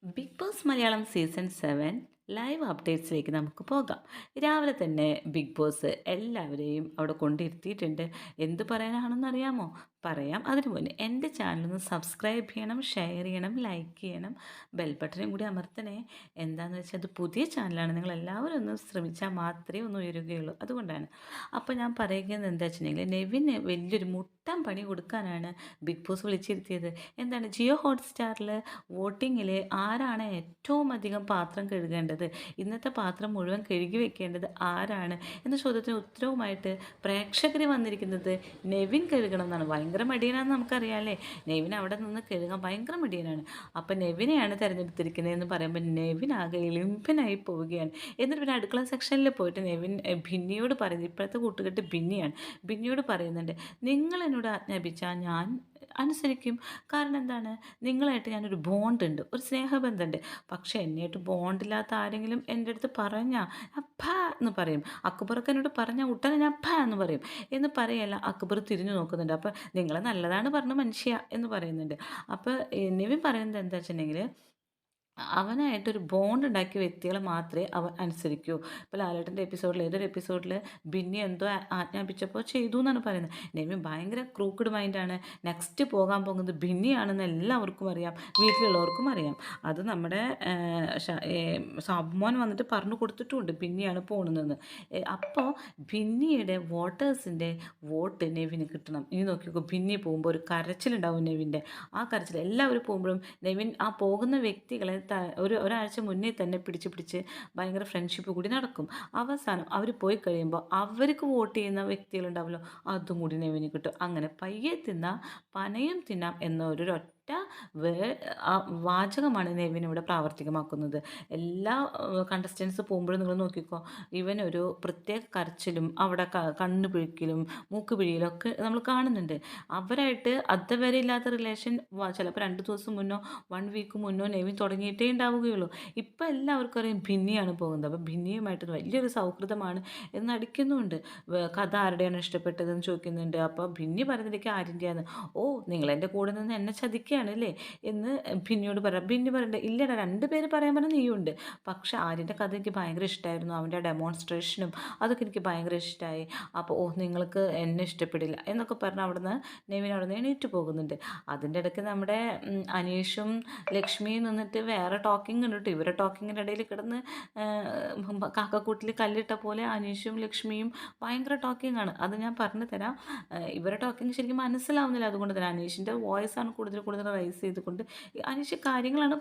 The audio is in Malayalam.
Big Boss Malayalam season 7 live അപ്ഡേറ്റ്സിലേക്ക് നമുക്ക് പോകാം. രാവിലെ തന്നെ ബിഗ് ബോസ് എല്ലാവരെയും അവിടെ കൊണ്ടിരുത്തിയിട്ടുണ്ട്. എന്ത് പറയാനാണെന്നറിയാമോ? പറയാം. അതിനു മുന്നേ എൻ്റെ ചാനലൊന്ന് സബ്സ്ക്രൈബ് ചെയ്യണം, ഷെയർ ചെയ്യണം, ലൈക്ക് ചെയ്യണം, ബെൽ ബട്ടനും കൂടി അമർത്തണേ. എന്താണെന്ന് വെച്ചാൽ അത് പുതിയ ചാനലാണ്. നിങ്ങളെല്ലാവരും ഒന്ന് ശ്രമിച്ചാൽ മാത്രമേ ഒന്ന് ഉയരുകയുള്ളൂ. അതുകൊണ്ടാണ്. അപ്പോൾ ഞാൻ പറയുന്നത് എന്താ വെച്ചിട്ടുണ്ടെങ്കിൽ നെവിന് വലിയൊരു മുട്ടൻ പണി കൊടുക്കാനാണ് ബിഗ് ബോസ് വിളിച്ചിരുത്തിയത്. എന്താണ് ജിയോ ഹോട്ട്സ്റ്റാറിൽ വോട്ടിങ്ങിൽ ആരാണ് ഏറ്റവും അധികം പാത്രം കഴുകേണ്ടത്, ഇന്നത്തെ പാത്രം മുഴുവൻ കഴുകി വെക്കേണ്ടത് ആരാണ് എന്ന ചോദ്യത്തിന് ഉത്തരവുമായിട്ട് പ്രേക്ഷകർ വന്നിരിക്കുന്നത് നെവിൻ കഴുകണം എന്നാണ്. ഭയങ്കര മടിയനാണെന്ന് നമുക്കറിയാമല്ലേ. നെവിൻ അവിടെ നിന്ന് കഴുകാൻ ഭയങ്കര മടിയനാണ്. അപ്പം നെവിനെയാണ് തിരഞ്ഞെടുത്തിരിക്കുന്നതെന്ന് പറയുമ്പോൾ നെവിൻ ആകെ എളിമ്പനായി പോവുകയാണ്. എന്നിട്ട് പിന്നെ അടുക്കള സെക്ഷനിൽ പോയിട്ട് നെവിൻ ഭിന്നിയോട് പറയുന്നത്, ഇപ്പോഴത്തെ കൂട്ടുകെട്ട് ഭിന്നിയാണ്, ഭിന്നിയോട് പറയുന്നുണ്ട്, നിങ്ങൾ എന്നോട് ആജ്ഞാപിച്ചാൽ ഞാൻ അനുസരിക്കും. കാരണം എന്താണ്, നിങ്ങളായിട്ട് ഞാനൊരു ബോണ്ടുണ്ട്, ഒരു സ്നേഹബന്ധമുണ്ട്. പക്ഷേ എന്നെയായിട്ട് ബോണ്ടില്ലാത്ത ആരെങ്കിലും എൻ്റെ അടുത്ത് പറഞ്ഞാൽ അപ്പാ എന്ന് പറയും. അക്ബറൊക്കെ എന്നോട് പറഞ്ഞാൽ ഉടനെ ഞാൻ അപ്പാ എന്ന് പറയും. എന്ന് പറയല്ല, അക്ബർ തിരിഞ്ഞു നോക്കുന്നുണ്ട്. അപ്പോൾ നിങ്ങൾ നല്ലതാണ് പറഞ്ഞ മനുഷ്യ എന്ന് പറയുന്നുണ്ട്. അപ്പോൾ നിവിൻ പറയുന്നത് എന്താ വെച്ചിട്ടുണ്ടെങ്കിൽ അവനായിട്ടൊരു ബോണ്ട് ഉണ്ടാക്കിയ വ്യക്തികളെ മാത്രമേ അവൻ അനുസരിക്കൂ. ഇപ്പോൾ ലാലേട്ടൻ്റെ എപ്പിസോഡിൽ ഏതൊരു എപ്പിസോഡിൽ ബിന്നി എന്തോ ആജ്ഞാപിച്ചപ്പോൾ ചെയ്തു എന്നാണ് പറയുന്നത്. നെവിൻ ഭയങ്കര ക്രൂക്കഡ് മൈൻഡാണ്. നെക്സ്റ്റ് പോകാൻ പോകുന്നത് ബിന്നിയാണെന്ന് എല്ലാവർക്കും അറിയാം, വീട്ടിലുള്ളവർക്കും അറിയാം. അത് നമ്മുടെ സാബുമോൻ വന്നിട്ട് പറഞ്ഞു കൊടുത്തിട്ടുമുണ്ട് ബിന്നിയാണ് പോകുന്നതെന്ന്. അപ്പോൾ ബിന്നിയുടെ വോട്ടേഴ്സിൻ്റെ വോട്ട് നെവിന് കിട്ടണം. ഇനി നോക്കിക്കോ, ബിന്നി പോകുമ്പോൾ ഒരു കരച്ചിലുണ്ടാവും നെവിൻ്റെ. ആ കരച്ചിൽ എല്ലാവരും പോകുമ്പോഴും നെവിൻ ആ പോകുന്ന വ്യക്തികളെ ഒരാഴ്ച മുന്നേ തന്നെ പിടിച്ച് ഭയങ്കര ഫ്രണ്ട്ഷിപ്പ് കൂടി നടക്കും. അവസാനം അവർ പോയി കഴിയുമ്പോൾ അവർക്ക് വോട്ട് ചെയ്യുന്ന വ്യക്തികളുണ്ടാവുമല്ലോ, അതും കൂടി നെവിന് കിട്ടും. അങ്ങനെ പയ്യെ തിന്നാം പനയും തിന്നാം എന്നൊരു വേ ആ വാചകമാണ് നെവിൻ ഇവിടെ പ്രാവർത്തികമാക്കുന്നത്. എല്ലാ കണ്ടസ്റ്റൻസ് പോകുമ്പോഴും നിങ്ങൾ നോക്കിക്കോ, ഇവനൊരു പ്രത്യേക കരച്ചിലും അവിടെ കണ്ണ് പിഴിക്കലും മൂക്ക് പിഴിയലും ഒക്കെ നമ്മൾ കാണുന്നുണ്ട്. അവരായിട്ട് അതുവരെ ഇല്ലാത്ത റിലേഷൻ ചിലപ്പോൾ 2 ദിവസം മുന്നോ 1 വീക്ക് മുന്നോ നെവിൻ തുടങ്ങിയിട്ടേ ഉണ്ടാവുകയുള്ളൂ. ഇപ്പം എല്ലാവർക്കും അറിയാം ഭിന്നിയാണ് പോകുന്നത്. അപ്പോൾ ഭിന്നിയുമായിട്ട് വലിയൊരു സൗഹൃദമാണ് എന്ന് നടിക്കുന്നുമുണ്ട്. കഥ ആരുടെയാണ് ഇഷ്ടപ്പെട്ടതെന്ന് ചോദിക്കുന്നുണ്ട്. അപ്പോൾ ഭിന്നി പറയുന്നതിലേക്ക് ആരിൻ്റെയാണ്. ഓ, നിങ്ങളെൻ്റെ കൂടെ നിന്ന് എന്നെ ചതിക്കുകയാണ് അല്ലേ എന്ന് ഭിന്നിയോട് പറയാം. ഭിന്നി പറയണ്ട, ഇല്ലടാ 2 പേര് പറയാൻ പറഞ്ഞാൽ നീയുണ്ട്. പക്ഷെ ആര്യൻ്റെ കഥ എനിക്ക് ഭയങ്കര ഇഷ്ടമായിരുന്നു, അവൻ്റെ ഡെമോൺസ്ട്രേഷനും അതൊക്കെ എനിക്ക് ഭയങ്കര ഇഷ്ടമായി. അപ്പോൾ ഓ, നിങ്ങൾക്ക് എന്നെ ഇഷ്ടപ്പെടില്ല എന്നൊക്കെ പറഞ്ഞ് അവിടുന്ന് നെവിൻ അവിടെ നിന്ന് എണീറ്റ് പോകുന്നുണ്ട്. അതിൻ്റെ ഇടയ്ക്ക് നമ്മുടെ അനീഷും ലക്ഷ്മിയും നിന്നിട്ട് വേറെ ടോക്കിംഗ് ഉണ്ട് കേട്ടോ. ഇവരെ ടോക്കിങ്ങിൻ്റെ ഇടയിൽ കിടന്ന് കാക്കക്കൂട്ടിൽ കല്ലിട്ട പോലെ അനീഷും ലക്ഷ്മിയും ഭയങ്കര ടോക്കിംഗ് ആണ്. അത് ഞാൻ പറഞ്ഞു തരാം. ഇവരെ ടോക്കിംഗ് ശരിക്കും മനസ്സിലാവുന്നില്ല. അതുകൊണ്ട് തന്നെ അനീഷിൻ്റെ വോയിസ് ആണ് കൂടുതൽ കൂടുതൽ റൈസ് ചെയ്തുകൊണ്ട് അനീഷ് കാര്യങ്ങളാണ്